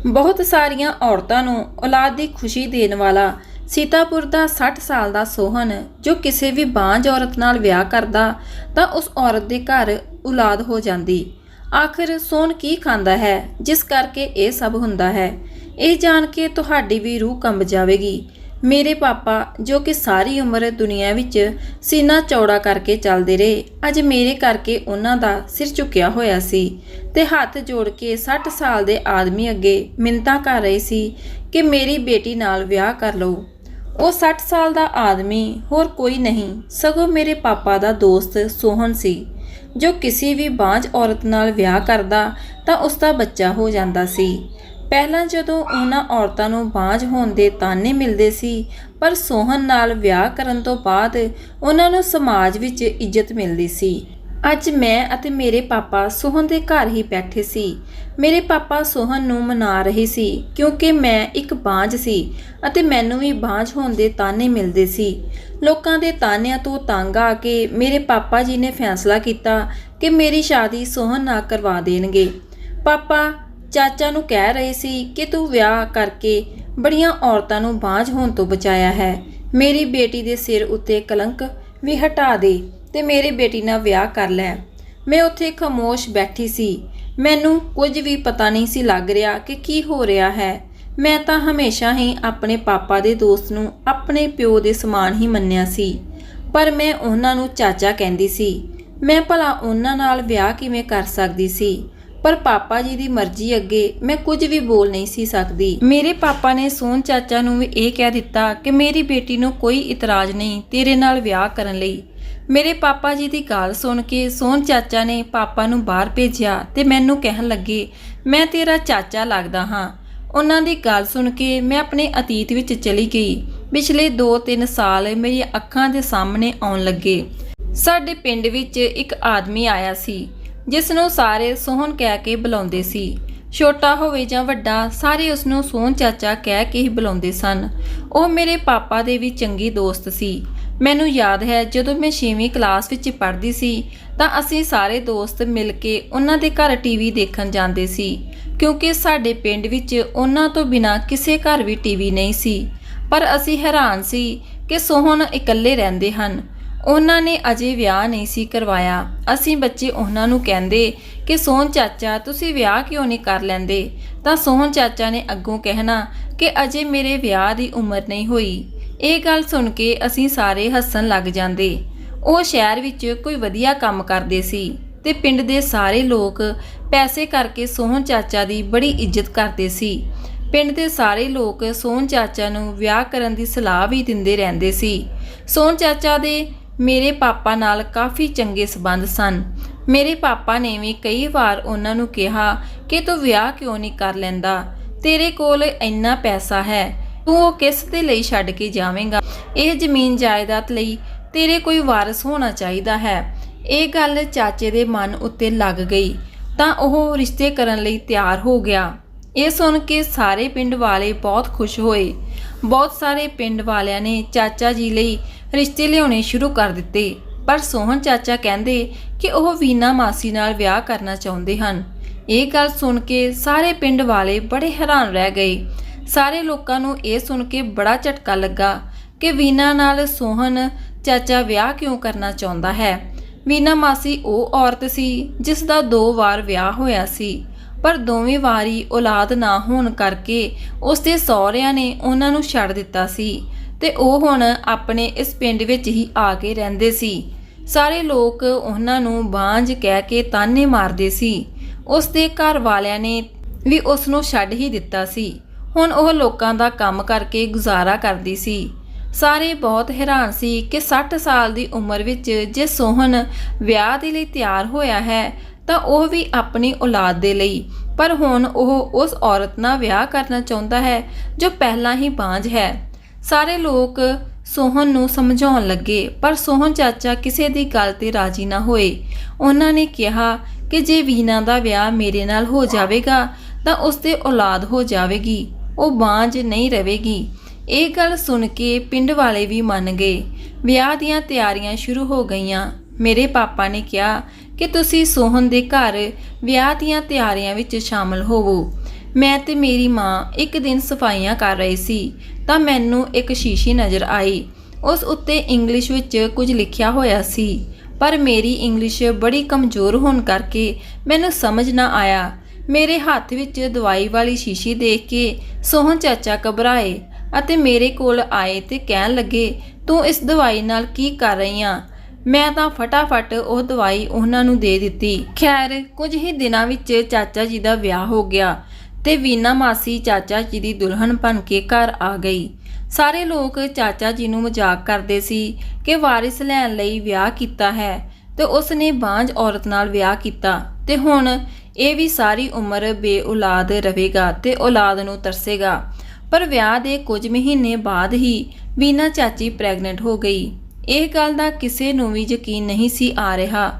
ਬਹੁਤ ਸਾਰੀਆਂ ਔਰਤਾਂ ਨੂੰ ਔਲਾਦ ਦੀ ਖੁਸ਼ੀ ਦੇਣ ਵਾਲਾ ਸੀਤਾਪੁਰ ਦਾ 60 ਸਾਲ ਦਾ ਸੋਹਨ ਜੋ ਕਿਸੇ ਵੀ ਬਾਂਝ ਔਰਤ ਨਾਲ ਵਿਆਹ ਕਰਦਾ ਤਾਂ ਉਸ ਔਰਤ ਦੇ ਘਰ ਔਲਾਦ ਹੋ ਜਾਂਦੀ। ਆਖਿਰ ਸੋਹਨ ਕੀ ਖਾਂਦਾ ਹੈ ਜਿਸ ਕਰਕੇ ਇਹ ਸਭ ਹੁੰਦਾ ਹੈ, ਇਹ ਜਾਣ ਕੇ ਤੁਹਾਡੀ ਵੀ ਰੂਹ ਕੰਬ ਜਾਵੇਗੀ। ਮੇਰੇ ਪਾਪਾ ਜੋ ਕਿ ਸਾਰੀ ਉਮਰ ਦੁਨੀਆ ਵਿੱਚ ਸੀਨਾ ਚੌੜਾ ਕਰਕੇ ਚੱਲਦੇ ਰਹੇ, ਅੱਜ ਮੇਰੇ ਕਰਕੇ ਉਹਨਾਂ ਦਾ ਸਿਰ ਝੁਕਿਆ ਹੋਇਆ ਸੀ ਤੇ ਹੱਥ ਜੋੜ ਕੇ 60 ਸਾਲ ਦੇ ਆਦਮੀ ਅੱਗੇ ਮਿੰਨਤਾਂ ਕਰ ਰਹੇ ਸੀ ਕਿ ਮੇਰੀ ਬੇਟੀ ਨਾਲ ਵਿਆਹ ਕਰ ਲਓ। ਉਹ 60 ਸਾਲ ਦਾ ਆਦਮੀ ਹੋਰ ਕੋਈ ਨਹੀਂ ਸਗੋਂ ਮੇਰੇ ਪਾਪਾ ਦਾ ਦੋਸਤ ਸੋਹਨ ਸੀ, ਜੋ ਕਿਸੇ ਵੀ ਬਾਂਝ ਔਰਤ ਨਾਲ ਵਿਆਹ ਕਰਦਾ ਤਾਂ ਉਸ ਦਾ ਬੱਚਾ ਹੋ ਜਾਂਦਾ ਸੀ। ਪਹਿਲਾਂ ਜਦੋਂ ਉਹਨਾਂ ਔਰਤਾਂ ਨੂੰ ਬਾਂਝ ਹੋਣ ਦੇ ਤਾਨੇ ਮਿਲਦੇ ਸੀ, ਪਰ ਸੋਹਨ ਨਾਲ ਵਿਆਹ ਕਰਨ ਤੋਂ ਬਾਅਦ ਉਹਨਾਂ ਨੂੰ ਸਮਾਜ ਵਿੱਚ ਇੱਜ਼ਤ ਮਿਲਦੀ ਸੀ। ਅੱਜ ਮੈਂ ਅਤੇ ਮੇਰੇ ਪਾਪਾ ਸੋਹਨ ਦੇ ਘਰ ਹੀ ਬੈਠੇ ਸੀ। ਮੇਰੇ ਪਾਪਾ ਸੋਹਨ ਨੂੰ ਮਨਾ ਰਹੇ ਸੀ ਕਿਉਂਕਿ ਮੈਂ ਇੱਕ ਬਾਂਝ ਸੀ ਅਤੇ ਮੈਨੂੰ ਵੀ ਬਾਂਝ ਹੋਣ ਦੇ ਤਾਨੇ ਮਿਲਦੇ ਸੀ। ਲੋਕਾਂ ਦੇ ਤਾਨਿਆਂ ਤੋਂ ਤੰਗ ਆ ਕੇ ਮੇਰੇ ਪਾਪਾ ਜੀ ਨੇ ਫੈਸਲਾ ਕੀਤਾ ਕਿ ਮੇਰੀ ਸ਼ਾਦੀ ਸੋਹਨ ਨਾਲ ਕਰਵਾ ਦੇਣਗੇ। ਪਾਪਾ ਚਾਚਾ ਨੂੰ ਕਹਿ ਰਹੇ ਸੀ ਕਿ ਤੂੰ ਵਿਆਹ ਕਰਕੇ ਬੜੀਆਂ ਔਰਤਾਂ ਨੂੰ ਬਾਂਝ ਹੋਣ ਤੋਂ ਬਚਾਇਆ ਹੈ, ਮੇਰੀ ਬੇਟੀ ਦੇ ਸਿਰ ਉੱਤੇ ਕਲੰਕ ਵੀ ਹਟਾ ਦੇ ਤੇ ਮੇਰੀ ਬੇਟੀ ਨਾਲ ਵਿਆਹ ਕਰ ਲੈ। ਮੈਂ ਉੱਥੇ ਖਾਮੋਸ਼ ਬੈਠੀ ਸੀ, ਮੈਨੂੰ ਕੁਝ ਵੀ ਪਤਾ ਨਹੀਂ ਸੀ ਲੱਗ ਰਿਹਾ ਕਿ ਕੀ ਹੋ ਰਿਹਾ ਹੈ। ਮੈਂ ਤਾਂ ਹਮੇਸ਼ਾ ਹੀ ਆਪਣੇ ਪਾਪਾ ਦੇ ਦੋਸਤ ਨੂੰ ਆਪਣੇ ਪਿਓ ਦੇ ਸਮਾਨ ਹੀ ਮੰਨਿਆ ਸੀ, ਪਰ ਮੈਂ ਉਹਨਾਂ ਨੂੰ ਚਾਚਾ ਕਹਿੰਦੀ ਸੀ। ਮੈਂ ਭਲਾ ਉਹਨਾਂ ਨਾਲ ਵਿਆਹ ਕਿਵੇਂ ਕਰ ਸਕਦੀ ਸੀ, ਪਰ ਪਾਪਾ ਜੀ ਦੀ ਮਰਜ਼ੀ ਅੱਗੇ ਮੈਂ ਕੁਝ ਵੀ ਬੋਲ ਨਹੀਂ ਸੀ ਸਕਦੀ। ਮੇਰੇ ਪਾਪਾ ਨੇ ਸੋਹਨ ਚਾਚਾ ਨੂੰ ਵੀ ਇਹ ਕਹਿ ਦਿੱਤਾ ਕਿ ਮੇਰੀ ਬੇਟੀ ਨੂੰ ਕੋਈ ਇਤਰਾਜ਼ ਨਹੀਂ ਤੇਰੇ ਨਾਲ ਵਿਆਹ ਕਰਨ ਲਈ। ਮੇਰੇ ਪਾਪਾ ਜੀ ਦੀ ਗੱਲ ਸੁਣ ਕੇ ਸੋਹਨ ਚਾਚਾ ਨੇ ਪਾਪਾ ਨੂੰ ਬਾਹਰ ਭੇਜਿਆ ਤੇ ਮੈਨੂੰ ਕਹਿਣ ਲੱਗੇ, ਮੈਂ ਤੇਰਾ ਚਾਚਾ ਲੱਗਦਾ ਹਾਂ। ਉਹਨਾਂ ਦੀ ਗੱਲ ਸੁਣ ਕੇ ਮੈਂ ਆਪਣੇ ਅਤੀਤ ਵਿੱਚ ਚਲੀ ਗਈ। ਪਿਛਲੇ 2-3 ਸਾਲ ਮੇਰੀਆਂ ਅੱਖਾਂ ਦੇ ਸਾਹਮਣੇ ਆਉਣ ਲੱਗੇ। ਸਾਡੇ ਪਿੰਡ ਵਿੱਚ ਇੱਕ ਆਦਮੀ ਆਇਆ ਸੀ ਜਿਸ ਨੂੰ ਸਾਰੇ ਸੋਹਨ ਕਹਿ ਕੇ ਬੁਲਾਉਂਦੇ ਸੀ। ਛੋਟਾ ਹੋਵੇ ਜਾਂ ਵੱਡਾ ਸਾਰੇ ਉਸ ਨੂੰ ਸੋਹਨ ਚਾਚਾ ਕਹਿ ਕੇ ਹੀ ਬੁਲਾਉਂਦੇ ਸਨ। ਉਹ ਮੇਰੇ ਪਾਪਾ ਦੇ ਵੀ ਚੰਗੀ ਦੋਸਤ ਸੀ। ਮੈਨੂੰ ਯਾਦ ਹੈ ਜਦੋਂ ਮੈਂ 6ਵੀਂ ਕਲਾਸ ਵਿੱਚ ਪੜ੍ਹਦੀ ਸੀ ਤਾਂ ਅਸੀਂ ਸਾਰੇ ਦੋਸਤ ਮਿਲ ਕੇ ਉਹਨਾਂ ਦੇ ਘਰ ਟੀਵੀ ਦੇਖਣ ਜਾਂਦੇ ਸੀ, ਕਿਉਂਕਿ ਸਾਡੇ ਪਿੰਡ ਵਿੱਚ ਉਹਨਾਂ ਤੋਂ ਬਿਨਾਂ ਕਿਸੇ ਘਰ ਵੀ ਟੀਵੀ ਨਹੀਂ ਸੀ। ਪਰ ਅਸੀਂ ਹੈਰਾਨ ਸੀ ਕਿ ਸੋਹਨ ਇਕੱਲੇ ਰਹਿੰਦੇ ਹਨ। ਉਹਨਾਂ ਨੇ ਅਜੇ ਵਿਆਹ ਨਹੀਂ ਸੀ ਕਰਵਾਇਆ। ਅਸੀਂ ਬੱਚੇ ਉਹਨਾਂ ਨੂੰ ਕਹਿੰਦੇ ਕਿ ਸੋਹਨ ਚਾਚਾ ਤੁਸੀਂ ਵਿਆਹ ਕਿਉਂ ਨਹੀਂ ਕਰ ਲੈਂਦੇ, ਤਾਂ ਸੋਹਨ ਚਾਚਾ ਨੇ ਅੱਗੋਂ ਕਹਿਣਾ ਕਿ ਅਜੇ ਮੇਰੇ ਵਿਆਹ ਦੀ ਉਮਰ ਨਹੀਂ ਹੋਈ। ਇਹ ਗੱਲ ਸੁਣ ਕੇ ਅਸੀਂ ਸਾਰੇ ਹੱਸਣ ਲੱਗ ਜਾਂਦੇ। ਉਹ ਸ਼ਹਿਰ ਵਿੱਚ ਕੋਈ ਵਧੀਆ ਕੰਮ ਕਰਦੇ ਸੀ ਤੇ ਪਿੰਡ ਦੇ ਸਾਰੇ ਲੋਕ ਪੈਸੇ ਕਰਕੇ ਸੋਹਨ ਚਾਚਾ ਦੀ ਬੜੀ ਇੱਜ਼ਤ ਕਰਦੇ ਸੀ। ਪਿੰਡ ਦੇ ਸਾਰੇ ਲੋਕ ਸੋਹਨ ਚਾਚਾ ਨੂੰ ਵਿਆਹ ਕਰਨ ਦੀ ਸਲਾਹ ਵੀ ਦਿੰਦੇ ਰਹਿੰਦੇ ਸੀ। ਸੋਹਨ ਚਾਚਾ ਦੇ ਮੇਰੇ ਪਾਪਾ ਨਾਲ ਕਾਫੀ ਚੰਗੇ ਸਬੰਧ ਸਨ। ਮੇਰੇ ਪਾਪਾ ਨੇ ਵੀ ਕਈ ਵਾਰ ਉਹਨਾਂ ਨੂੰ ਕਿਹਾ ਕਿ ਤੂੰ ਵਿਆਹ ਕਿਉਂ ਨਹੀਂ ਕਰ ਲੈਂਦਾ, ਤੇਰੇ ਕੋਲ ਇੰਨਾ ਪੈਸਾ ਹੈ, ਤੂੰ ਉਹ ਕਿਸ ਦੇ ਲਈ ਛੱਡ ਕੇ ਜਾਵੇਂਗਾ। ਇਹ ਜ਼ਮੀਨ ਜਾਇਦਾਦ ਲਈ ਤੇਰੇ ਕੋਈ ਵਾਰਸ ਹੋਣਾ ਚਾਹੀਦਾ ਹੈ। ਇਹ ਗੱਲ ਚਾਚੇ ਦੇ ਮਨ ਉੱਤੇ ਲੱਗ ਗਈ ਤਾਂ ਉਹ ਰਿਸ਼ਤੇ ਕਰਨ ਲਈ ਤਿਆਰ ਹੋ ਗਿਆ। ਇਹ ਸੁਣ ਕੇ ਸਾਰੇ ਪਿੰਡ ਵਾਲੇ ਬਹੁਤ ਖੁਸ਼ ਹੋਏ। ਬਹੁਤ ਸਾਰੇ ਪਿੰਡ ਵਾਲਿਆਂ ਨੇ ਚਾਚਾ ਜੀ ਲਈ ਰਿਸ਼ਤੇ ਲਿਆਉਣੇ ਸ਼ੁਰੂ ਕਰ ਦਿੱਤੇ, ਪਰ ਸੋਹਨ ਚਾਚਾ ਕਹਿੰਦੇ ਕਿ ਉਹ ਵੀਨਾ ਮਾਸੀ ਨਾਲ ਵਿਆਹ ਕਰਨਾ ਚਾਹੁੰਦੇ ਹਨ। ਇਹ ਗੱਲ ਸੁਣ ਕੇ ਸਾਰੇ ਪਿੰਡ ਵਾਲੇ ਬੜੇ ਹੈਰਾਨ ਰਹਿ ਗਏ। ਸਾਰੇ ਲੋਕਾਂ ਨੂੰ ਇਹ ਸੁਣ ਕੇ ਬੜਾ ਝਟਕਾ ਲੱਗਾ ਕਿ ਵੀਨਾ ਨਾਲ ਸੋਹਨ ਚਾਚਾ ਵਿਆਹ ਕਿਉਂ ਕਰਨਾ ਚਾਹੁੰਦਾ ਹੈ। ਵੀਨਾ ਮਾਸੀ ਉਹ ਔਰਤ ਸੀ ਜਿਸ ਦਾ 2 ਵਾਰ ਵਿਆਹ ਹੋਇਆ ਸੀ, ਪਰ ਦੋਵੇਂ ਵਾਰੀ ਔਲਾਦ ਨਾ ਹੋਣ ਕਰਕੇ ਉਸਦੇ ਸਹੁਰਿਆਂ ਨੇ ਉਹਨਾਂ ਨੂੰ ਛੱਡ ਦਿੱਤਾ ਸੀ ਤੇ ਉਹ ਹੁਣ ਆਪਣੇ ਇਸ ਪਿੰਡ ਵਿੱਚ ਹੀ ਆ ਕੇ ਰਹਿੰਦੇ ਸੀ। ਸਾਰੇ ਲੋਕ ਉਹਨਾਂ ਨੂੰ ਬਾਂਝ ਕਹਿ ਕੇ ਤਾਨੇ ਮਾਰਦੇ ਸੀ। ਉਸ ਦੇ ਘਰ ਵਾਲਿਆਂ ਨੇ ਵੀ ਉਸ ਨੂੰ ਛੱਡ ਹੀ ਦਿੱਤਾ ਸੀ। ਹੁਣ ਉਹ ਲੋਕਾਂ ਦਾ ਕੰਮ ਕਰਕੇ ਗੁਜ਼ਾਰਾ ਕਰਦੀ ਸੀ। ਸਾਰੇ ਬਹੁਤ ਹੈਰਾਨ ਸੀ ਕਿ 60 ਸਾਲ ਦੀ ਉਮਰ ਵਿੱਚ ਜੇ ਸੋਹਨ ਵਿਆਹ ਦੇ ਲਈ ਤਿਆਰ ਹੋਇਆ ਹੈ ਤਾਂ ਉਹ ਵੀ ਆਪਣੀ ਔਲਾਦ ਦੇ ਲਈ, ਪਰ ਹੁਣ ਉਹ ਉਸ ਔਰਤ ਨਾਲ ਵਿਆਹ ਕਰਨਾ ਚਾਹੁੰਦਾ ਹੈ ਜੋ ਪਹਿਲਾਂ ਹੀ ਬਾਂਝ ਹੈ। ਸਾਰੇ ਲੋਕ ਸੋਹਨ ਨੂੰ ਸਮਝਾਉਣ ਲੱਗੇ, ਪਰ ਸੋਹਨ ਚਾਚਾ ਕਿਸੇ ਦੀ ਗੱਲ ਤੇ ਰਾਜੀ ਨਾ ਹੋਏ। ਉਹਨਾਂ ਨੇ ਕਿਹਾ ਕਿ ਜੇ ਵੀਨਾ ਦਾ ਵਿਆਹ ਮੇਰੇ ਨਾਲ ਹੋ ਜਾਵੇਗਾ ਤਾਂ ਉਸ ਦੇ ਔਲਾਦ ਹੋ ਜਾਵੇਗੀ, ਉਹ ਬਾਂਝ ਨਹੀਂ ਰਹੇਗੀ। ਇਹ ਗੱਲ ਸੁਣ ਕੇ ਪਿੰਡ ਵਾਲੇ ਵੀ ਮੰਨ ਗਏ। ਵਿਆਹ ਦੀਆਂ ਤਿਆਰੀਆਂ ਸ਼ੁਰੂ ਹੋ ਗਈਆਂ। ਮੇਰੇ ਪਾਪਾ ਨੇ ਕਿਹਾ ਕਿ ਤੁਸੀਂ ਸੋਹਨ ਦੇ ਘਰ ਵਿਆਹ ਦੀਆਂ ਤਿਆਰੀਆਂ ਵਿੱਚ ਸ਼ਾਮਲ ਹੋਵੋ। ਮੈਂ ਤੇ ਮੇਰੀ ਮਾਂ ਇੱਕ ਦਿਨ ਸਫਾਈਆਂ ਕਰ ਰਹੇ ਸੀ ਤਾਂ ਮੈਨੂੰ ਇੱਕ ਸ਼ੀਸ਼ੀ ਨਜ਼ਰ ਆਈ। ਉਸ ਉੱਤੇ ਇੰਗਲਿਸ਼ ਵਿੱਚ ਕੁਝ ਲਿਖਿਆ ਹੋਇਆ ਸੀ, ਪਰ ਮੇਰੀ ਇੰਗਲਿਸ਼ ਬੜੀ ਕਮਜ਼ੋਰ ਹੋਣ ਕਰਕੇ ਮੈਨੂੰ ਸਮਝ ਨਾ ਆਇਆ। ਮੇਰੇ ਹੱਥ ਵਿੱਚ ਦਵਾਈ ਵਾਲੀ ਸ਼ੀਸ਼ੀ ਦੇਖ ਕੇ ਸੋਹਨ ਚਾਚਾ ਘਬਰਾਏ ਅਤੇ ਮੇਰੇ ਕੋਲ ਆਏ ਤੇ ਕਹਿਣ ਲੱਗੇ, ਤੂੰ ਇਸ ਦਵਾਈ ਨਾਲ ਕੀ ਕਰ ਰਹੀ ਆਂ? ਮੈਂ ਤਾਂ ਫਟਾਫਟ ਉਹ ਦਵਾਈ ਉਹਨਾਂ ਨੂੰ ਦੇ ਦਿੱਤੀ। ਖੈਰ, ਕੁਝ ਹੀ ਦਿਨਾਂ ਵਿੱਚ ਚਾਚਾ ਜੀ ਦਾ ਵਿਆਹ ਹੋ ਗਿਆ ਤੇ ਵੀਨਾ ਮਾਸੀ ਚਾਚਾ ਜੀ ਦੀ ਦੁਲਹਨ ਬਣ ਕੇ ਘਰ ਆ ਗਈ। ਸਾਰੇ ਲੋਕ ਚਾਚਾ ਜੀ ਨੂੰ ਮਜ਼ਾਕ ਕਰਦੇ ਸੀ ਕਿ ਵਾਰਿਸ ਲੈਣ ਲਈ ਵਿਆਹ ਕੀਤਾ ਹੈ ਤੇ ਉਸ ਨੇ ਬਾਂਝ ਔਰਤ ਨਾਲ ਵਿਆਹ ਕੀਤਾ ਤੇ ਹੁਣ ਇਹ ਵੀ ਸਾਰੀ ਉਮਰ ਬੇਔਲਾਦ ਰਹੇਗਾ ਤੇ ਔਲਾਦ ਨੂੰ ਤਰਸੇਗਾ। ਪਰ ਵਿਆਹ ਦੇ ਕੁਝ ਮਹੀਨੇ ਬਾਅਦ ਹੀ ਵੀਨਾ ਚਾਚੀ ਪ੍ਰੈਗਨੈਂਟ ਹੋ ਗਈ। ਇਹ ਗੱਲ ਦਾ ਕਿਸੇ ਨੂੰ ਵੀ ਯਕੀਨ ਨਹੀਂ ਸੀ ਆ ਰਿਹਾ,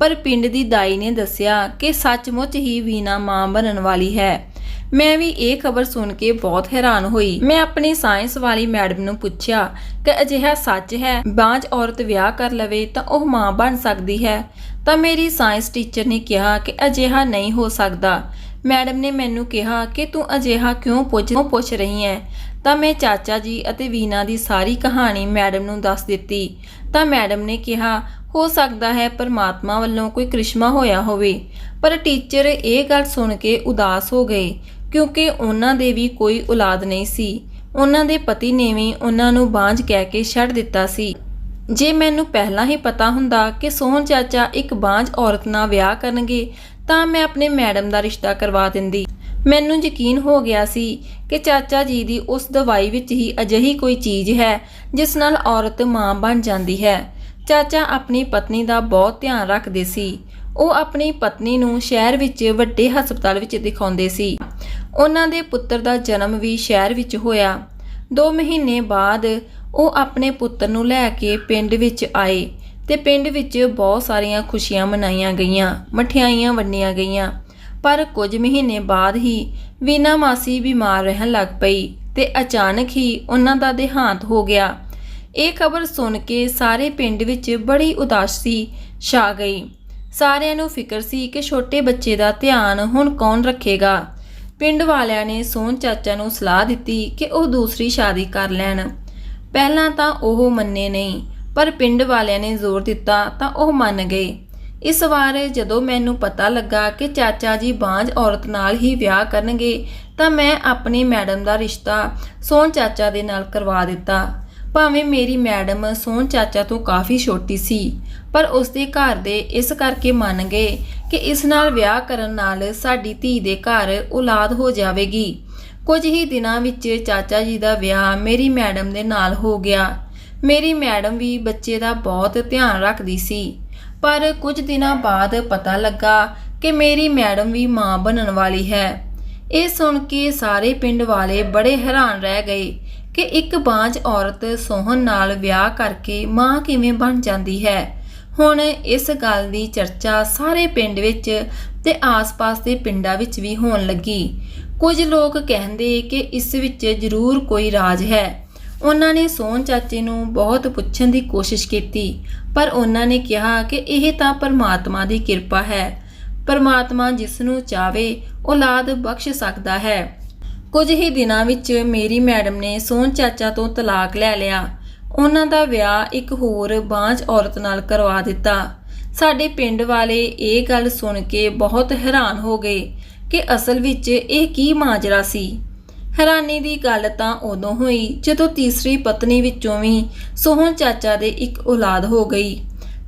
ਪਰ ਪਿੰਡ ਦੀ ਦਾਈ ਨੇ ਦੱਸਿਆ ਕਿ ਸੱਚਮੁੱਚ ਹੀ ਵੀਨਾ ਮਾਂ ਬਣਨ ਵਾਲੀ ਹੈ। ਮੈਂ ਵੀ ਇਹ ਖਬਰ ਸੁਣ ਕੇ ਬਹੁਤ ਹੈਰਾਨ ਹੋਈ। ਮੈਂ ਆਪਣੀ ਸਾਇੰਸ ਵਾਲੀ ਮੈਡਮ ਨੂੰ ਪੁੱਛਿਆ ਕਿ ਅਜਿਹਾ ਸੱਚ ਹੈ, ਬਾਂਝ ਔਰਤ ਵਿਆਹ ਕਰ ਲਵੇ ਤਾਂ ਉਹ ਮਾਂ ਬਣ ਸਕਦੀ ਹੈ? ਤਾਂ ਮੇਰੀ ਸਾਇੰਸ ਟੀਚਰ ਨੇ ਕਿਹਾ ਕਿ ਅਜਿਹਾ ਨਹੀਂ ਹੋ ਸਕਦਾ। ਮੈਡਮ ਨੇ ਮੈਨੂੰ ਕਿਹਾ ਕਿ ਤੂੰ ਅਜਿਹਾ ਕਿਉਂ ਪੁੱਛ ਰਹੀ ਹੈ? ਤਾਂ ਮੈਂ ਚਾਚਾ ਜੀ ਅਤੇ ਵੀਨਾ ਦੀ ਸਾਰੀ ਕਹਾਣੀ ਮੈਡਮ ਨੂੰ ਦੱਸ ਦਿੱਤੀ। ਤਾਂ ਮੈਡਮ ਨੇ ਕਿਹਾ, ਹੋ ਸਕਦਾ ਹੈ ਪਰਮਾਤਮਾ ਵੱਲੋਂ ਕੋਈ ਕ੍ਰਿਸ਼ਮਾ ਹੋਇਆ ਹੋਵੇ। ਪਰ ਟੀਚਰ ਇਹ ਗੱਲ ਸੁਣ ਕੇ ਉਦਾਸ ਹੋ ਗਏ ਕਿਉਂਕਿ ਉਹਨਾਂ ਦੇ ਵੀ ਕੋਈ ਔਲਾਦ ਨਹੀਂ ਸੀ। ਉਹਨਾਂ ਦੇ ਪਤੀ ਨੇ ਵੀ ਉਹਨਾਂ ਨੂੰ ਬਾਂਝ ਕਹਿ ਕੇ ਛੱਡ ਦਿੱਤਾ ਸੀ। ਜੇ ਮੈਨੂੰ ਪਹਿਲਾਂ ਹੀ ਪਤਾ ਹੁੰਦਾ ਕਿ ਸੋਹਨ ਚਾਚਾ ਇੱਕ ਬਾਂਝ ਔਰਤ ਨਾਲ ਵਿਆਹ ਕਰਨਗੇ ਤਾਂ ਮੈਂ ਆਪਣੇ ਮੈਡਮ ਦਾ ਰਿਸ਼ਤਾ ਕਰਵਾ ਦਿੰਦੀ। ਮੈਨੂੰ ਯਕੀਨ ਹੋ ਗਿਆ ਸੀ ਕਿ ਚਾਚਾ ਜੀ ਦੀ ਉਸ ਦਵਾਈ ਵਿੱਚ ਹੀ ਅਜਿਹੀ ਕੋਈ ਚੀਜ਼ ਹੈ ਜਿਸ ਨਾਲ ਔਰਤ ਮਾਂ ਬਣ ਜਾਂਦੀ ਹੈ। ਚਾਚਾ ਆਪਣੀ ਪਤਨੀ ਦਾ ਬਹੁਤ ਧਿਆਨ ਰੱਖਦੇ ਸੀ। ਉਹ ਆਪਣੀ ਪਤਨੀ ਨੂੰ ਸ਼ਹਿਰ ਵਿੱਚ ਵੱਡੇ ਹਸਪਤਾਲ ਵਿੱਚ ਦਿਖਾਉਂਦੇ ਸੀ। ਉਹਨਾਂ ਦੇ ਪੁੱਤਰ ਦਾ ਜਨਮ ਵੀ ਸ਼ਹਿਰ ਵਿੱਚ ਹੋਇਆ। 2 ਮਹੀਨੇ ਬਾਅਦ ਉਹ ਆਪਣੇ ਪੁੱਤਰ ਨੂੰ ਲੈ ਕੇ ਪਿੰਡ ਵਿੱਚ ਆਏ ਤੇ ਪਿੰਡ ਵਿੱਚ ਬਹੁਤ ਸਾਰੀਆਂ ਖੁਸ਼ੀਆਂ ਮਨਾਈਆਂ ਗਈਆਂ, ਮਠਿਆਈਆਂ ਵੰਡੀਆਂ ਗਈਆਂ। ਪਰ ਕੁਝ ਮਹੀਨੇ ਬਾਅਦ ਹੀ ਵੀਨਾ ਮਾਸੀ ਬਿਮਾਰ ਰਹਿਣ ਲੱਗ ਪਈ ਤੇ ਅਚਾਨਕ ਹੀ ਉਹਨਾਂ ਦਾ ਦੇਹਾਂਤ ਹੋ ਗਿਆ। ਇਹ ਖਬਰ ਸੁਣ ਕੇ ਸਾਰੇ ਪਿੰਡ ਵਿੱਚ ਬੜੀ ਉਦਾਸੀ ਛਾ ਗਈ। ਸਾਰਿਆਂ ਨੂੰ ਫਿਕਰ ਸੀ ਕਿ ਛੋਟੇ ਬੱਚੇ ਦਾ ਧਿਆਨ ਹੁਣ ਕੌਣ ਰੱਖੇਗਾ। ਪਿੰਡ ਵਾਲਿਆਂ ਨੇ ਸੋਹਨ ਚਾਚਾ ਨੂੰ ਸਲਾਹ ਦਿੱਤੀ ਕਿ ਉਹ ਦੂਸਰੀ ਸ਼ਾਦੀ ਕਰ ਲੈਣ। ਪਹਿਲਾਂ ਤਾਂ ਉਹ ਮੰਨੇ ਨਹੀਂ, ਪਰ ਪਿੰਡ ਵਾਲਿਆਂ ਨੇ ਜ਼ੋਰ ਦਿੱਤਾ ਤਾਂ ਉਹ ਮੰਨ ਗਏ। ਇਸ ਵਾਰ ਜਦੋਂ ਮੈਨੂੰ ਪਤਾ ਲੱਗਾ ਕਿ ਚਾਚਾ ਜੀ ਬਾਂਝ ਔਰਤ ਨਾਲ ਹੀ ਵਿਆਹ ਕਰਨਗੇ ਤਾਂ ਮੈਂ ਆਪਣੀ ਮੈਡਮ ਦਾ ਰਿਸ਼ਤਾ ਸੋਹਨ ਚਾਚਾ ਦੇ ਨਾਲ ਕਰਵਾ ਦਿੱਤਾ। ਭਾਵੇਂ ਮੇਰੀ ਮੈਡਮ ਸੋਹਨ ਚਾਚਾ ਤੋਂ ਕਾਫੀ ਛੋਟੀ ਸੀ, ਪਰ ਉਸਦੇ ਘਰ ਦੇ ਇਸ ਕਰਕੇ ਮੰਨ ਗਏ ਕਿ ਇਸ ਨਾਲ ਵਿਆਹ ਕਰਨ ਨਾਲ ਸਾਡੀ ਧੀ ਦੇ ਘਰ ਔਲਾਦ ਹੋ ਜਾਵੇਗੀ। ਕੁਝ ਹੀ ਦਿਨਾਂ ਵਿੱਚ ਚਾਚਾ ਜੀ ਦਾ ਵਿਆਹ ਮੇਰੀ ਮੈਡਮ ਦੇ ਨਾਲ ਹੋ ਗਿਆ। ਮੇਰੀ ਮੈਡਮ ਵੀ ਬੱਚੇ ਦਾ ਬਹੁਤ ਧਿਆਨ ਰੱਖਦੀ ਸੀ, ਪਰ ਕੁਝ ਦਿਨਾਂ ਬਾਅਦ ਪਤਾ ਲੱਗਾ ਕਿ ਮੇਰੀ ਮੈਡਮ ਵੀ ਮਾਂ ਬਣਨ ਵਾਲੀ ਹੈ। ਇਹ ਸੁਣ ਕੇ ਸਾਰੇ ਪਿੰਡ ਵਾਲੇ ਬੜੇ ਹੈਰਾਨ ਰਹਿ ਗਏ ਕਿ ਇੱਕ ਬਾਂਝ ਔਰਤ ਸੋਹਨ ਨਾਲ ਵਿਆਹ ਕਰਕੇ ਮਾਂ ਕਿਵੇਂ ਬਣ ਜਾਂਦੀ ਹੈ। ਹੁਣ ਇਸ ਗੱਲ ਦੀ ਚਰਚਾ ਸਾਰੇ ਪਿੰਡ ਵਿੱਚ ਤੇ ਆਸ-ਪਾਸ ਦੇ ਪਿੰਡਾਂ ਵਿੱਚ ਵੀ ਹੋਣ ਲੱਗੀ। ਕੁਝ ਲੋਕ ਕਹਿੰਦੇ ਕਿ ਇਸ ਵਿੱਚ ਜ਼ਰੂਰ ਕੋਈ ਰਾਜ ਹੈ। ਉਹਨਾਂ ਨੇ ਸੋਹਨ ਚਾਚੇ ਨੂੰ ਬਹੁਤ ਪੁੱਛਣ ਦੀ ਕੋਸ਼ਿਸ਼ ਕੀਤੀ, ਪਰ ਉਹਨਾਂ ਨੇ ਕਿਹਾ ਕਿ ਇਹ ਤਾਂ ਪਰਮਾਤਮਾ ਦੀ ਕਿਰਪਾ ਹੈ। ਪਰਮਾਤਮਾ ਜਿਸ ਨੂੰ ਚਾਹੇ ਔਲਾਦ ਬਖਸ਼ ਸਕਦਾ ਹੈ। ਕੁਝ ਹੀ ਦਿਨਾਂ ਵਿੱਚ ਮੇਰੀ ਮੈਡਮ ਨੇ ਸੋਹਨ ਚਾਚਾ ਤੋਂ ਤਲਾਕ ਲੈ ਲਿਆ। ਉਹਨਾਂ ਦਾ ਵਿਆਹ ਇੱਕ ਹੋਰ ਬਾਂਝ ਔਰਤ ਨਾਲ ਕਰਵਾ ਦਿੱਤਾ। ਸਾਡੇ ਪਿੰਡ ਵਾਲੇ ਇਹ ਗੱਲ ਸੁਣ ਕੇ ਬਹੁਤ ਹੈਰਾਨ ਹੋ ਗਏ ਕਿ ਅਸਲ ਵਿੱਚ ਇਹ ਕੀ ਮਾਜਰਾ ਸੀ। ਹੈਰਾਨੀ ਦੀ ਗੱਲ ਤਾਂ ਉਦੋਂ ਹੋਈ ਜਦੋਂ ਤੀਸਰੀ ਪਤਨੀ ਵਿੱਚੋਂ ਵੀ ਸੋਹਨ ਚਾਚਾ ਦੇ ਇੱਕ ਔਲਾਦ ਹੋ ਗਈ।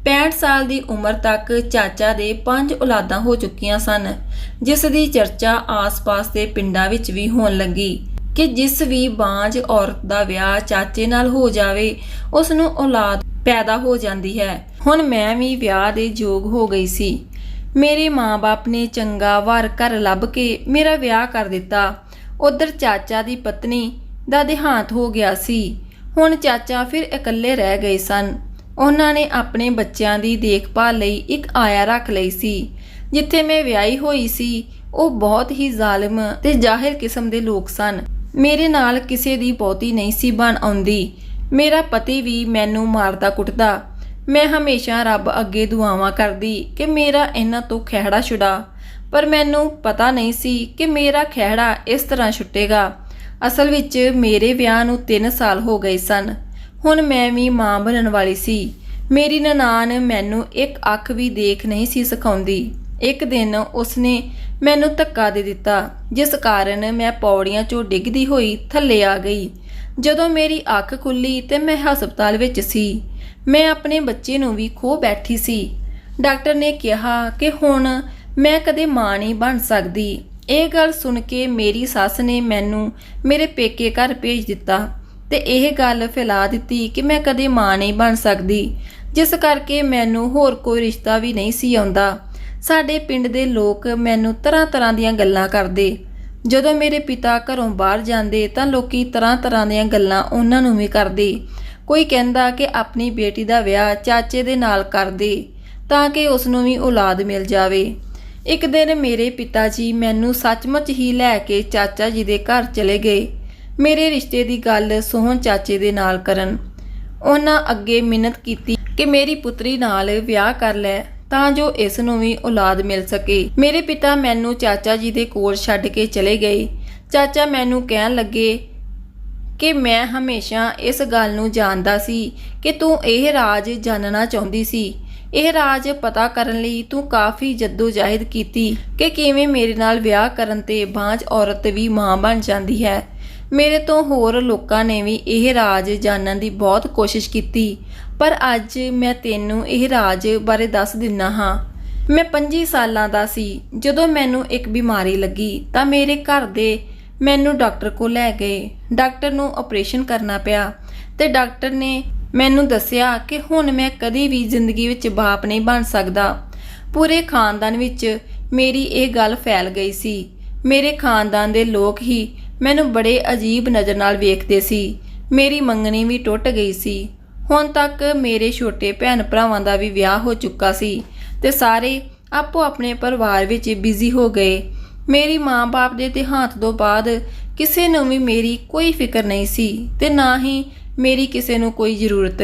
65 ਸਾਲ ਦੀ ਉਮਰ ਤੱਕ ਚਾਚਾ ਦੇ 5 ਔਲਾਦਾਂ ਹੋ ਚੁੱਕੀਆਂ ਸਨ, ਜਿਸ ਦੀ ਚਰਚਾ ਆਸ-ਪਾਸ ਦੇ ਪਿੰਡਾਂ ਵਿੱਚ ਵੀ ਹੋਣ ਲੱਗੀ ਕਿ ਜਿਸ ਵੀ ਬਾਂਝ ਔਰਤ ਦਾ ਵਿਆਹ ਚਾਚੇ ਨਾਲ ਹੋ ਜਾਵੇ ਉਸ ਨੂੰ ਔਲਾਦ ਪੈਦਾ ਹੋ ਜਾਂਦੀ ਹੈ। ਹੁਣ ਮੈਂ ਵੀ ਵਿਆਹ ਦੇ ਯੋਗ ਹੋ ਗਈ ਸੀ। ਮੇਰੇ ਮਾਂ-ਬਾਪ ਨੇ ਚੰਗਾ ਵਰ ਘਰ ਲੱਭ ਕੇ ਮੇਰਾ ਵਿਆਹ ਕਰ ਦਿੱਤਾ। ਉਧਰ ਚਾਚਾ ਦੀ ਪਤਨੀ ਦਾ ਦੇਹਾਂਤ ਹੋ ਗਿਆ ਸੀ। ਹੁਣ ਚਾਚਾ ਫਿਰ ਇਕੱਲੇ ਰਹਿ ਗਏ ਸਨ। ਉਹਨਾਂ ਨੇ ਆਪਣੇ ਬੱਚਿਆਂ ਦੀ ਦੇਖਭਾਲ ਲਈ ਇੱਕ ਆਇਆ ਰੱਖ ਲਈ ਸੀ। ਜਿੱਥੇ ਮੈਂ ਵਿਆਹੀ ਹੋਈ ਸੀ ਉਹ ਬਹੁਤ ਹੀ ਜ਼ਾਲਿਮ ਤੇ ਜਾਹਿਲ ਕਿਸਮ ਦੇ ਲੋਕ ਸਨ। ਮੇਰੇ ਨਾਲ ਕਿਸੇ ਦੀ ਬਹੁਤੀ ਨਹੀਂ ਸੀ ਬਣ ਆਉਂਦੀ। ਮੇਰਾ ਪਤੀ ਵੀ ਮੈਨੂੰ ਮਾਰਦਾ ਕੁੱਟਦਾ। ਮੈਂ ਹਮੇਸ਼ਾ ਰੱਬ ਅੱਗੇ ਦੁਆਵਾਂ ਕਰਦੀ ਕਿ ਮੇਰਾ ਇਹਨਾਂ ਤੋਂ ਖਹਿੜਾ ਛੁਡਾ, ਪਰ ਮੈਨੂੰ ਪਤਾ ਨਹੀਂ ਸੀ ਕਿ ਮੇਰਾ ਖਹਿੜਾ ਇਸ ਤਰ੍ਹਾਂ ਛੁੱਟੇਗਾ। ਅਸਲ ਵਿੱਚ ਮੇਰੇ ਵਿਆਹ ਨੂੰ 3 ਸਾਲ ਹੋ ਗਏ ਸਨ। ਹੁਣ ਮੈਂ ਵੀ ਮਾਂ ਬਣਨ ਵਾਲੀ ਸੀ। ਮੇਰੀ ਨਨਾਣ ਮੈਨੂੰ ਇੱਕ ਅੱਖ ਵੀ ਦੇਖ ਨਹੀਂ ਸੀ ਸਿਖਾਉਂਦੀ। ਇੱਕ ਦਿਨ ਉਸਨੇ ਮੈਨੂੰ ਧੱਕਾ ਦੇ ਦਿੱਤਾ, ਜਿਸ ਕਾਰਨ ਮੈਂ ਪੌੜੀਆਂ 'ਚੋਂ ਡਿੱਗਦੀ ਹੋਈ ਥੱਲੇ ਆ ਗਈ। ਜਦੋਂ ਮੇਰੀ ਅੱਖ ਖੁੱਲੀ ਤੇ ਮੈਂ ਹਸਪਤਾਲ ਵਿੱਚ ਸੀ। ਮੈਂ ਆਪਣੇ ਬੱਚੇ ਨੂੰ ਵੀ ਖੋ ਬੈਠੀ ਸੀ। ਡਾਕਟਰ ਨੇ ਕਿਹਾ ਕਿ ਹੁਣ ਮੈਂ ਕਦੇ ਮਾਂ ਨਹੀਂ ਬਣ ਸਕਦੀ। ਇਹ ਗੱਲ ਸੁਣ ਕੇ ਮੇਰੀ ਸੱਸ ਨੇ ਮੈਨੂੰ ਮੇਰੇ ਪੇਕੇ ਘਰ ਭੇਜ ਦਿੱਤਾ ਤੇ ਇਹ ਗੱਲ ਫੈਲਾ ਦਿੱਤੀ ਕਿ ਮੈਂ ਕਦੇ ਮਾਂ ਨਹੀਂ ਬਣ ਸਕਦੀ, ਜਿਸ ਕਰਕੇ ਮੈਨੂੰ ਹੋਰ ਕੋਈ ਰਿਸ਼ਤਾ ਵੀ ਨਹੀਂ ਸੀ ਆਉਂਦਾ। ਸਾਡੇ ਪਿੰਡ ਦੇ ਲੋਕ ਮੈਨੂੰ ਤਰ੍ਹਾਂ ਤਰ੍ਹਾਂ ਦੀਆਂ ਗੱਲਾਂ ਕਰਦੇ। ਜਦੋਂ ਮੇਰੇ ਪਿਤਾ ਘਰੋਂ ਬਾਹਰ ਜਾਂਦੇ ਤਾਂ ਲੋਕੀ ਤਰ੍ਹਾਂ ਤਰ੍ਹਾਂ ਦੀਆਂ ਗੱਲਾਂ ਉਹਨਾਂ ਨੂੰ ਵੀ ਕਰਦੇ। ਕੋਈ ਕਹਿੰਦਾ ਕਿ ਆਪਣੀ ਬੇਟੀ ਦਾ ਵਿਆਹ ਚਾਚੇ ਦੇ ਨਾਲ ਕਰ ਦੇ ਤਾਂ ਕਿ ਉਸ ਨੂੰ ਵੀ ਔਲਾਦ ਮਿਲ ਜਾਵੇ। ਇੱਕ ਦਿਨ ਮੇਰੇ ਪਿਤਾ ਜੀ ਮੈਨੂੰ ਸੱਚਮੁੱਚ ਹੀ ਲੈ ਕੇ ਚਾਚਾ ਜੀ ਦੇ ਘਰ ਚਲੇ ਗਏ, ਮੇਰੇ ਰਿਸ਼ਤੇ ਦੀ ਗੱਲ ਸੋਹਣ ਚਾਚੇ ਦੇ ਨਾਲ ਕਰਨ। ਉਹਨਾਂ ਅੱਗੇ ਮਿੰਨਤ ਕੀਤੀ ਕਿ ਮੇਰੀ ਪੁੱਤਰੀ ਨਾਲ ਵਿਆਹ ਕਰ ਲੈ ਤਾਂ ਜੋ ਇਸ ਨੂੰ ਵੀ ਔਲਾਦ ਮਿਲ ਸਕੇ। ਮੇਰੇ ਪਿਤਾ ਮੈਨੂੰ ਚਾਚਾ ਜੀ ਦੇ ਕੋਲ ਛੱਡ ਕੇ ਚਲੇ ਗਏ। ਚਾਚਾ ਮੈਨੂੰ ਕਹਿਣ ਲੱਗੇ ਕਿ ਮੈਂ ਹਮੇਸ਼ਾ ਇਸ ਗੱਲ ਨੂੰ ਜਾਣਦਾ ਸੀ ਕਿ ਤੂੰ ਇਹ ਰਾਜ ਜਾਣਨਾ ਚਾਹੁੰਦੀ ਸੀ। ਇਹ ਰਾਜ ਪਤਾ ਕਰਨ ਲਈ ਤੂੰ ਕਾਫੀ ਜੱਦੋ-ਜਹਿਦ ਕੀਤੀ ਕਿ ਕਿਵੇਂ ਮੇਰੇ ਨਾਲ ਵਿਆਹ ਕਰਨ ਤੇ ਬਾਂਝ ਔਰਤ ਵੀ ਮਾਂ ਬਣ ਜਾਂਦੀ ਹੈ। ਮੇਰੇ ਤੋਂ ਹੋਰ ਲੋਕਾਂ ਨੇ ਵੀ ਇਹ ਰਾਜ ਜਾਣਨ ਦੀ ਬਹੁਤ ਕੋਸ਼ਿਸ਼ ਕੀਤੀ, ਪਰ ਅੱਜ ਮੈਂ ਤੈਨੂੰ ਇਹ ਰਾਜ ਬਾਰੇ ਦੱਸ ਦਿੰਦਾ ਹਾਂ। ਮੈਂ 25 ਸਾਲਾਂ ਦਾ ਸੀ ਜਦੋਂ ਮੈਨੂੰ ਇੱਕ ਬਿਮਾਰੀ ਲੱਗੀ ਤਾਂ ਮੇਰੇ ਘਰ ਦੇ ਮੈਨੂੰ ਡਾਕਟਰ ਕੋਲ ਲੈ ਗਏ। ਡਾਕਟਰ ਨੂੰ ਆਪਰੇਸ਼ਨ ਕਰਨਾ ਪਿਆ ਤੇ ਡਾਕਟਰ ਨੇ ਮੈਨੂੰ ਦੱਸਿਆ ਕਿ ਹੁਣ ਮੈਂ ਕਦੀ ਵੀ ਜ਼ਿੰਦਗੀ ਵਿੱਚ ਬਾਪ ਨਹੀਂ ਬਣ ਸਕਦਾ। ਪੂਰੇ ਖਾਨਦਾਨ ਵਿੱਚ ਮੇਰੀ ਇਹ ਗੱਲ ਫੈਲ ਗਈ ਸੀ। ਮੇਰੇ ਖਾਨਦਾਨ ਦੇ ਲੋਕ ਹੀ ਮੈਨੂੰ ਬੜੇ ਅਜੀਬ ਨਜ਼ਰ ਨਾਲ ਵੇਖਦੇ ਸੀ। ਮੇਰੀ ਮੰਗਣੀ ਵੀ ਟੁੱਟ ਗਈ ਸੀ। ਹੁਣ ਤੱਕ ਮੇਰੇ ਛੋਟੇ ਭੈਣ ਭਰਾਵਾਂ ਦਾ ਵੀ ਵਿਆਹ ਹੋ ਚੁੱਕਾ ਸੀ ਤੇ ਸਾਰੇ ਆਪੋ ਆਪਣੇ ਪਰਿਵਾਰ ਵਿੱਚ ਬਿਜ਼ੀ ਹੋ ਗਏ। ਮੇਰੀ ਮਾਂ-ਬਾਪ ਦੇ ਦੇਹਾਂਤ ਤੋਂ ਬਾਅਦ ਕਿਸੇ ਨੂੰ ਵੀ ਮੇਰੀ ਕੋਈ ਫਿਕਰ ਨਹੀਂ ਸੀ ਤੇ ਨਾ ਹੀ ਮੇਰੀ ਕਿਸੇ ਨੂੰ ਕੋਈ ਜ਼ਰੂਰਤ।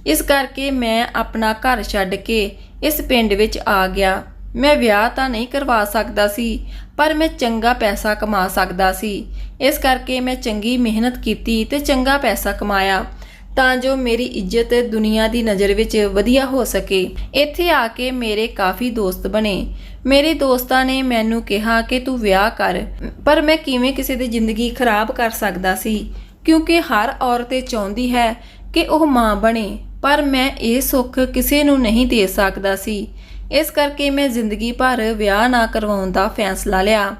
ਇਸ ਕਰਕੇ ਮੈਂ ਆਪਣਾ ਘਰ ਛੱਡ ਕੇ ਇਸ ਪਿੰਡ ਵਿੱਚ ਆ ਗਿਆ। ਮੈਂ ਵਿਆਹ ਤਾਂ ਨਹੀਂ ਕਰਵਾ ਸਕਦਾ ਸੀ, ਪਰ ਮੈਂ ਚੰਗਾ ਪੈਸਾ ਕਮਾ ਸਕਦਾ ਸੀ। ਇਸ ਕਰਕੇ ਮੈਂ ਚੰਗੀ ਮਿਹਨਤ ਕੀਤੀ ਤੇ ਚੰਗਾ ਪੈਸਾ ਕਮਾਇਆ ਤਾਂ ਜੋ ਮੇਰੀ ਇੱਜ਼ਤ ਦੁਨੀਆ ਦੀ ਨਜ਼ਰ ਵਿੱਚ ਵਧੀਆ ਹੋ ਸਕੇ। ਇੱਥੇ ਆ ਕੇ ਮੇਰੇ ਕਾਫੀ ਦੋਸਤ ਬਣੇ। ਮੇਰੇ ਦੋਸਤਾਂ ਨੇ ਮੈਨੂੰ ਕਿਹਾ ਕਿ ਤੂੰ ਵਿਆਹ ਕਰ, ਪਰ ਮੈਂ ਕਿਵੇਂ ਕਿਸੇ ਦੀ ਜ਼ਿੰਦਗੀ ਖਰਾਬ ਕਰ ਸਕਦਾ ਸੀ, ਕਿਉਂਕਿ ਹਰ ਔਰਤ ਚਾਹੁੰਦੀ ਹੈ ਕਿ ਉਹ ਮਾਂ ਬਣੇ, ਪਰ ਮੈਂ ਇਹ ਸੁੱਖ ਕਿਸੇ ਨੂੰ ਨਹੀਂ ਦੇ ਸਕਦਾ ਸੀ। ਇਸ ਕਰਕੇ ਮੈਂ ਜ਼ਿੰਦਗੀ ਭਰ ਵਿਆਹ ਨਾ ਕਰਵਾਉਣ ਦਾ ਫੈਸਲਾ ਲਿਆ।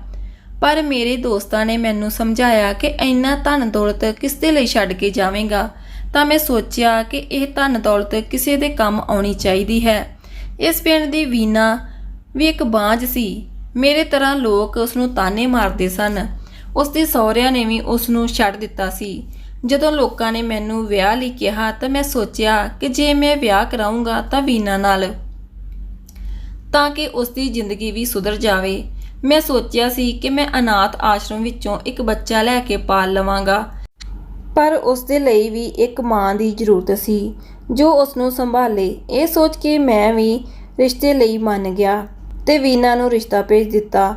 ਪਰ ਮੇਰੇ ਦੋਸਤਾਂ ਨੇ ਮੈਨੂੰ ਸਮਝਾਇਆ ਕਿ ਇੰਨਾ ਧਨ ਦੌਲਤ ਕਿਸ ਦੇ ਲਈ ਛੱਡ ਕੇ ਜਾਵੇਂਗਾ, ਤਾਂ ਮੈਂ ਸੋਚਿਆ ਕਿ ਇਹ ਧਨ ਦੌਲਤ ਕਿਸੇ ਦੇ ਕੰਮ ਆਉਣੀ ਚਾਹੀਦੀ ਹੈ। ਇਸ ਪਿੰਡ ਦੀ ਵੀਨਾ ਵੀ ਇੱਕ ਬਾਂਝ ਸੀ। ਮੇਰੇ ਤਰ੍ਹਾਂ ਲੋਕ ਉਸ ਨੂੰ ਤਾਨੇ ਮਾਰਦੇ ਸਨ। ਉਸ ਦੇ ਸਹੁਰਿਆਂ ਨੇ ਵੀ ਉਸ ਨੂੰ ਛੱਡ ਦਿੱਤਾ ਸੀ। ਜਦੋਂ ਲੋਕਾਂ ਨੇ ਮੈਨੂੰ ਵਿਆਹ ਲਈ ਕਿਹਾ ਤਾਂ ਮੈਂ ਸੋਚਿਆ ਕਿ ਜੇ ਮੈਂ ਵਿਆਹ ਕਰਾਉਂਗਾ ਤਾਂ ਵੀਨਾ ਨਾਲ, ਤਾਂ ਕਿ ਉਸ ਦੀ ਜ਼ਿੰਦਗੀ ਵੀ ਸੁਧਰ ਜਾਵੇ। ਮੈਂ ਸੋਚਿਆ ਸੀ ਕਿ ਮੈਂ ਅਨਾਥ ਆਸ਼ਰਮ ਵਿੱਚੋਂ ਇੱਕ ਬੱਚਾ ਲੈ ਕੇ ਪਾਲ ਲਵਾਂਗਾ, ਪਰ ਉਸ ਦੇ ਲਈ ਵੀ ਇੱਕ ਮਾਂ ਦੀ ਜ਼ਰੂਰਤ ਸੀ ਜੋ ਉਸ ਨੂੰ ਸੰਭਾਲੇ। ਇਹ ਸੋਚ ਕੇ ਮੈਂ ਵੀ ਰਿਸ਼ਤੇ ਲਈ ਮੰਨ ਗਿਆ ਤੇ ਵੀਨਾ ਨੂੰ ਰਿਸ਼ਤਾ ਭੇਜ ਦਿੱਤਾ।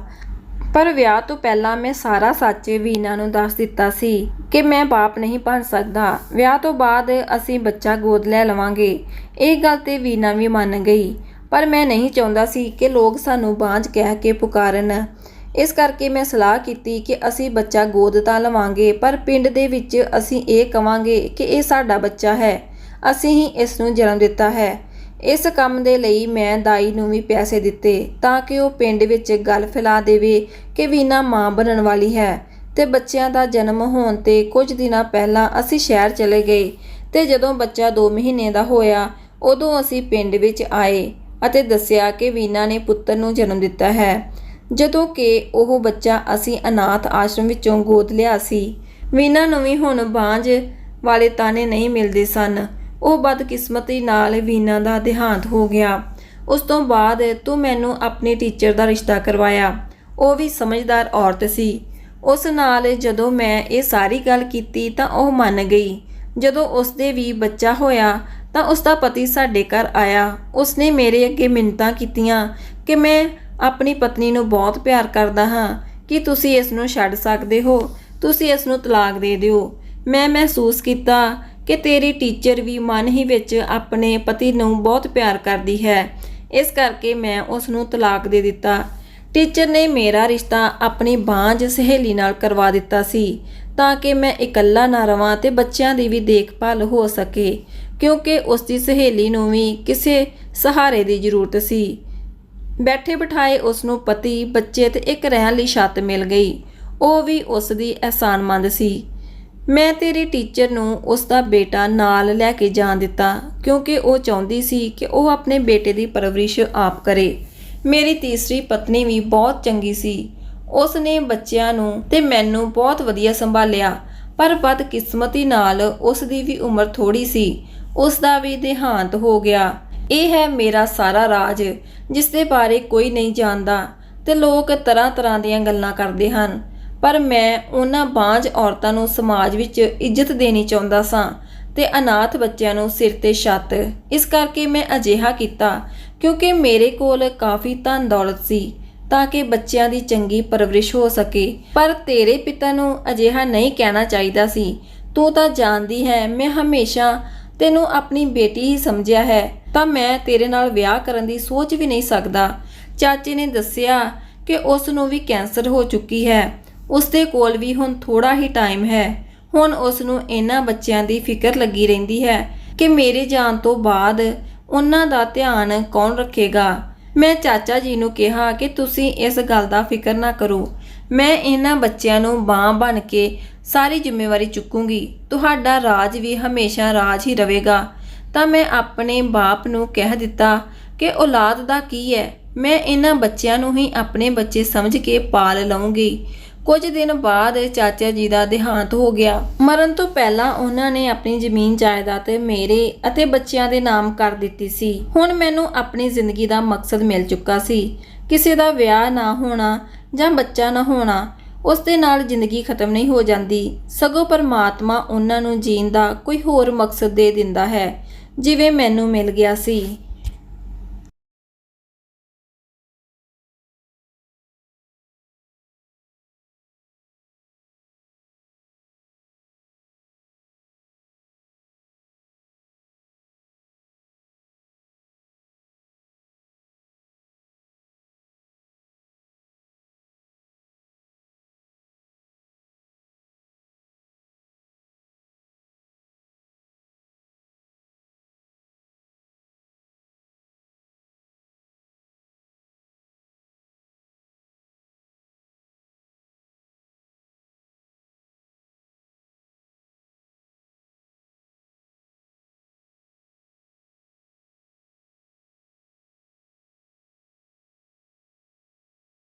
ਪਰ ਵਿਆਹ ਤੋਂ ਪਹਿਲਾਂ ਮੈਂ ਸਾਰਾ ਸੱਚ ਵੀਨਾ ਨੂੰ ਦੱਸ ਦਿੱਤਾ ਸੀ ਕਿ ਮੈਂ ਬਾਪ ਨਹੀਂ ਬਣ ਸਕਦਾ। ਵਿਆਹ ਤੋਂ ਬਾਅਦ ਅਸੀਂ ਬੱਚਾ ਗੋਦ ਲੈ ਲਵਾਂਗੇ। ਇਹ ਗੱਲ ਤੇ ਵੀਨਾ ਵੀ ਮੰਨ ਗਈ, ਪਰ ਮੈਂ ਨਹੀਂ ਚਾਹੁੰਦਾ ਸੀ ਕਿ ਲੋਕ ਸਾਨੂੰ ਬਾਂਝ ਕਹਿ ਕੇ ਪੁਕਾਰਨ। ਇਸ ਕਰਕੇ ਮੈਂ ਸਲਾਹ ਕੀਤੀ ਕਿ ਅਸੀਂ ਬੱਚਾ ਗੋਦ ਤਾਂ ਲਵਾਂਗੇ, ਪਰ ਪਿੰਡ ਦੇ ਵਿੱਚ ਅਸੀਂ ਇਹ ਕਵਾਂਗੇ ਕਿ ਇਹ ਸਾਡਾ ਬੱਚਾ ਹੈ, ਅਸੀਂ ਹੀ ਇਸ ਨੂੰ ਜਨਮ ਦਿੱਤਾ ਹੈ। ਇਸ ਕੰਮ ਦੇ ਲਈ ਮੈਂ ਦਾਈ ਨੂੰ ਵੀ ਪੈਸੇ ਦਿੱਤੇ ਤਾਂ ਕਿ ਉਹ ਪਿੰਡ ਵਿੱਚ ਗੱਲ ਫੈਲਾ ਦੇਵੇ ਕਿ ਵੀਨਾ ਮਾਂ ਬਣਨ ਵਾਲੀ ਹੈ। ਤੇ ਬੱਚਿਆਂ ਦਾ ਜਨਮ ਹੋਣ ਤੇ ਕੁਝ ਦਿਨਾਂ ਪਹਿਲਾਂ ਅਸੀਂ ਸ਼ਹਿਰ ਚਲੇ ਗਏ ਤੇ ਜਦੋਂ ਬੱਚਾ 2 ਮਹੀਨੇ ਦਾ ਹੋਇਆ ਉਦੋਂ ਅਸੀਂ ਪਿੰਡ ਵਿੱਚ ਆਏ ਅਤੇ ਦੱਸਿਆ ਕਿ ਵੀਨਾ ਨੇ ਪੁੱਤਰ ਨੂੰ ਜਨਮ ਦਿੱਤਾ ਹੈ, ਜਦੋਂ ਕਿ ਉਹ ਬੱਚਾ ਅਸੀਂ ਅਨਾਥ ਆਸ਼ਰਮ ਵਿੱਚੋਂ ਗੋਦ ਲਿਆ ਸੀ। ਵੀਨਾ ਨੂੰ ਵੀ ਹੁਣ ਬਾਂਝ ਵਾਲੇ ਤਾਨੇ ਨਹੀਂ ਮਿਲਦੇ ਸਨ। ਉਹ ਬਦਕਿਸਮਤੀ ਨਾਲ ਵੀਨਾ ਦਾ ਦੇਹਾਂਤ ਹੋ ਗਿਆ। ਉਸ ਤੋਂ ਬਾਅਦ ਤੂੰ ਮੈਨੂੰ ਆਪਣੇ ਟੀਚਰ ਦਾ ਰਿਸ਼ਤਾ ਕਰਵਾਇਆ। ਉਹ ਵੀ ਸਮਝਦਾਰ ਔਰਤ ਸੀ। ਉਸ ਨਾਲ ਜਦੋਂ ਮੈਂ ਇਹ ਸਾਰੀ ਗੱਲ ਕੀਤੀ ਤਾਂ ਉਹ ਮੰਨ ਗਈ। ਜਦੋਂ ਉਸ ਦੇ ਵੀ ਬੱਚਾ ਹੋਇਆ ਤਾਂ ਉਸ ਦਾ ਪਤੀ ਸਾਡੇ ਘਰ ਆਇਆ। ਉਸਨੇ ਮੇਰੇ ਅੱਗੇ ਮਿੰਨਤਾਂ ਕੀਤੀਆਂ ਕਿ ਮੈਂ ਆਪਣੀ ਪਤਨੀ ਨੂੰ ਬਹੁਤ ਪਿਆਰ ਕਰਦਾ ਹਾਂ ਕਿ ਤੁਸੀਂ ਇਸ ਨੂੰ ਛੱਡ ਸਕਦੇ ਹੋ, ਤੁਸੀਂ ਇਸ ਨੂੰ ਤਲਾਕ ਦੇ ਦਿਓ। ਮੈਂ ਮਹਿਸੂਸ ਕੀਤਾ ਕਿ ਤੇਰੀ ਟੀਚਰ ਵੀ ਮਨ ਹੀ ਵਿੱਚ ਆਪਣੇ ਪਤੀ ਨੂੰ ਬਹੁਤ ਪਿਆਰ ਕਰਦੀ ਹੈ, ਇਸ ਕਰਕੇ ਮੈਂ ਉਸ ਨੂੰ ਤਲਾਕ ਦੇ ਦਿੱਤਾ। ਟੀਚਰ ਨੇ ਮੇਰਾ ਰਿਸ਼ਤਾ ਆਪਣੀ ਬਾਂਝ ਸਹੇਲੀ ਨਾਲ ਕਰਵਾ ਦਿੱਤਾ ਸੀ ਤਾਂ ਕਿ ਮੈਂ ਇਕੱਲਾ ਨਾ ਰਵਾਂ ਤੇ ਬੱਚਿਆਂ ਦੀ ਵੀ ਦੇਖਭਾਲ ਹੋ ਸਕੇ, ਕਿਉਂਕਿ ਉਸ ਦੀ ਸਹੇਲੀ ਨੂੰ ਵੀ ਕਿਸੇ ਸਹਾਰੇ ਦੀ ਜ਼ਰੂਰਤ ਸੀ। ਬੈਠੇ ਬਿਠਾਏ ਉਸ ਨੂੰ ਪਤੀ, ਬੱਚੇ ਤੇ ਇੱਕ ਰਹਿਣ ਲਈ ਛੱਤ ਮਿਲ ਗਈ। ਉਹ ਵੀ ਉਸ ਦੀ ਅਹਿਸਾਨਮੰਦ ਸੀ। ਮੈਂ ਤੇਰੀ ਟੀਚਰ ਨੂੰ ਉਸ ਦਾ ਬੇਟਾ ਨਾਲ ਲੈ ਕੇ ਜਾਣ ਦਿੱਤਾ ਕਿਉਂਕਿ ਉਹ ਚਾਹੁੰਦੀ ਸੀ ਕਿ ਉਹ ਆਪਣੇ ਬੇਟੇ ਦੀ ਪਰਵਰਿਸ਼ ਆਪ ਕਰੇ। ਮੇਰੀ ਤੀਸਰੀ ਪਤਨੀ ਵੀ ਬਹੁਤ ਚੰਗੀ ਸੀ। ਉਸ ਨੇ ਬੱਚਿਆਂ ਨੂੰ ਤੇ ਮੈਨੂੰ ਬਹੁਤ ਵਧੀਆ ਸੰਭਾਲਿਆ, ਪਰ ਬਦਕਿਸਮਤੀ ਨਾਲ ਉਸ ਦੀ ਵੀ ਉਮਰ ਥੋੜੀ ਸੀ। ਉਸ ਦਾ ਵੀ ਦੇਹਾਂਤ ਹੋ ਗਿਆ। ਇਹ ਹੈ ਮੇਰਾ ਸਾਰਾ ਰਾਜ, ਜਿਸ ਦੇ ਬਾਰੇ ਕੋਈ ਨਹੀਂ ਜਾਣਦਾ ਤੇ ਲੋਕ ਤਰ੍ਹਾਂ ਤਰ੍ਹਾਂ ਦੀਆਂ ਗੱਲਾਂ ਕਰਦੇ ਹਨ, ਪਰ ਮੈਂ ਉਹਨਾਂ ਬਾਂਝ ਔਰਤਾਂ ਨੂੰ ਸਮਾਜ ਵਿੱਚ ਇੱਜ਼ਤ ਦੇਣੀ ਚਾਹੁੰਦਾ ਸਾਂ ਤੇ ਅਨਾਥ ਬੱਚਿਆਂ ਨੂੰ ਸਿਰ ਤੇ ਛੱਤ। ਇਸ ਕਰਕੇ ਮੈਂ ਅਜਿਹਾ ਕੀਤਾ ਕਿਉਂਕਿ ਮੇਰੇ ਕੋਲ ਕਾਫੀ ਧਨ ਦੌਲਤ ਸੀ ਤਾਂ ਕਿ ਬੱਚਿਆਂ ਦੀ ਚੰਗੀ ਪਰਵਰਿਸ਼ ਹੋ ਸਕੇ। ਪਰ ਤੇਰੇ ਪਿਤਾ ਨੂੰ ਅਜਿਹਾ ਨਹੀਂ ਕਹਿਣਾ ਚਾਹੀਦਾ ਸੀ। ਤੂੰ ਤਾਂ ਜਾਣਦੀ ਹੈ ਮੈਂ ਹਮੇਸ਼ਾ ਤੈਨੂੰ ਆਪਣੀ ਬੇਟੀ ਹੀ ਸਮਝਿਆ ਹੈ, ਤਾਂ ਮੈਂ ਤੇਰੇ ਨਾਲ ਵਿਆਹ ਕਰਨ ਦੀ ਸੋਚ ਵੀ ਨਹੀਂ ਸਕਦਾ। ਚਾਚੇ ਨੇ ਦੱਸਿਆ ਕਿ ਉਸ ਨੂੰ ਵੀ ਕੈਂਸਰ ਹੋ ਚੁੱਕੀ ਹੈ। ਉਸ ਦੇ ਕੋਲ ਵੀ ਹੁਣ ਥੋੜਾ ਹੀ ਟਾਈਮ ਹੈ। ਹੁਣ ਉਸ ਨੂੰ ਇਹਨਾਂ ਬੱਚਿਆਂ ਦੀ ਫਿਕਰ ਲੱਗੀ ਰਹਿੰਦੀ ਹੈ ਕਿ ਮੇਰੇ ਜਾਣ ਤੋਂ ਬਾਅਦ ਉਹਨਾਂ ਦਾ ਧਿਆਨ ਕੌਣ ਰੱਖੇਗਾ। ਮੈਂ ਚਾਚਾ ਜੀ ਨੂੰ ਕਿਹਾ ਕਿ ਤੁਸੀਂ ਇਸ ਗੱਲ ਦਾ ਫਿਕਰ ਨਾ ਕਰੋ, ਮੈਂ ਇਹਨਾਂ ਬੱਚਿਆਂ ਨੂੰ ਬਾਂਹ ਬਣ ਕੇ ਸਾਰੀ ਜ਼ਿੰਮੇਵਾਰੀ ਚੁੱਕੂੰਗੀ। ਤੁਹਾਡਾ ਰਾਜ ਵੀ ਹਮੇਸ਼ਾ ਰਾਜ ਹੀ ਰਹੇਗਾ। ਤਾਂ ਮੈਂ ਆਪਣੇ ਬਾਪ ਨੂੰ ਕਹਿ ਦਿੱਤਾ ਕਿ ਔਲਾਦ ਦਾ ਕੀ ਹੈ, ਮੈਂ ਇਹਨਾਂ ਬੱਚਿਆਂ ਨੂੰ ਹੀ ਆਪਣੇ ਬੱਚੇ ਸਮਝ ਕੇ ਪਾਲ ਲਵਾਂਗੀ। ਕੁਝ ਦਿਨ ਬਾਅਦ ਚਾਚਾ ਜੀ ਦਾ ਦੇਹਾਂਤ ਹੋ ਗਿਆ। ਮਰਨ ਤੋਂ ਪਹਿਲਾਂ ਉਹਨਾਂ ਨੇ ਆਪਣੀ ਜ਼ਮੀਨ ਜਾਇਦਾਦ ਮੇਰੇ ਅਤੇ ਬੱਚਿਆਂ ਦੇ ਨਾਮ ਕਰ ਦਿੱਤੀ ਸੀ। ਹੁਣ ਮੈਨੂੰ ਆਪਣੀ ਜ਼ਿੰਦਗੀ ਦਾ ਮਕਸਦ ਮਿਲ ਚੁੱਕਾ ਸੀ। ਕਿਸੇ ਦਾ ਵਿਆਹ ਨਾ ਹੋਣਾ ਜਾਂ ਬੱਚਾ ਨਾ ਹੋਣਾ ਉਸ ਦੇ ਨਾਲ ਜ਼ਿੰਦਗੀ ਖਤਮ ਨਹੀਂ ਹੋ ਜਾਂਦੀ, ਸਗੋਂ ਪਰਮਾਤਮਾ ਉਹਨਾਂ ਨੂੰ ਜੀਣ ਦਾ ਕੋਈ ਹੋਰ ਮਕਸਦ ਦੇ ਦਿੰਦਾ ਹੈ, ਜਿਵੇਂ ਮੈਨੂੰ ਮਿਲ ਗਿਆ ਸੀ।